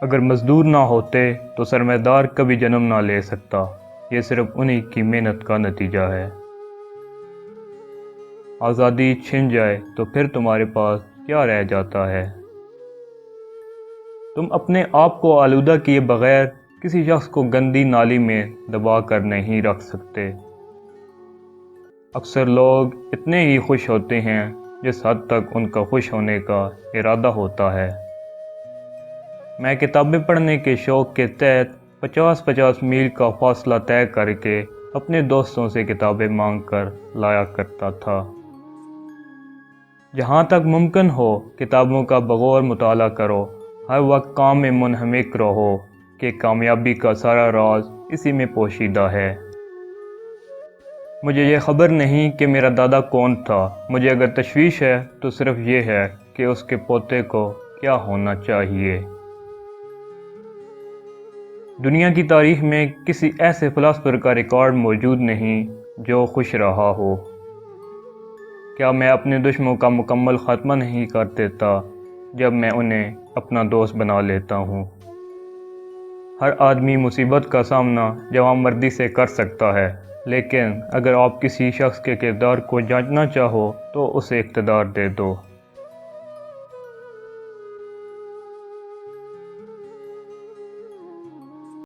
اگر مزدور نہ ہوتے تو سرمایہ کبھی جنم نہ لے سکتا، یہ صرف انہی کی محنت کا نتیجہ ہے۔ آزادی چھن جائے تو پھر تمہارے پاس کیا رہ جاتا ہے؟ تم اپنے آپ کو آلودہ کیے بغیر کسی شخص کو گندی نالی میں دبا کر نہیں رکھ سکتے۔ اکثر لوگ اتنے ہی خوش ہوتے ہیں جس حد تک ان کا خوش ہونے کا ارادہ ہوتا ہے۔ میں کتابیں پڑھنے کے شوق کے تحت 50 میل کا فاصلہ طے کر کے اپنے دوستوں سے کتابیں مانگ کر لایا کرتا تھا۔ جہاں تک ممکن ہو کتابوں کا بغور مطالعہ کرو، ہر وقت کام میں منہمک رہو کہ کامیابی کا سارا راز اسی میں پوشیدہ ہے۔ مجھے یہ خبر نہیں کہ میرا دادا کون تھا، مجھے اگر تشویش ہے تو صرف یہ ہے کہ اس کے پوتے کو کیا ہونا چاہیے۔ دنیا کی تاریخ میں کسی ایسے فلاسفر کا ریکارڈ موجود نہیں جو خوش رہا ہو۔ کیا میں اپنے دشمنوں کا مکمل خاتمہ نہیں کر دیتا جب میں انہیں اپنا دوست بنا لیتا ہوں؟ ہر آدمی مصیبت کا سامنا جوانمردی سے کر سکتا ہے، لیکن اگر آپ کسی شخص کے کردار کو جانچنا چاہو تو اسے اقتدار دے دو۔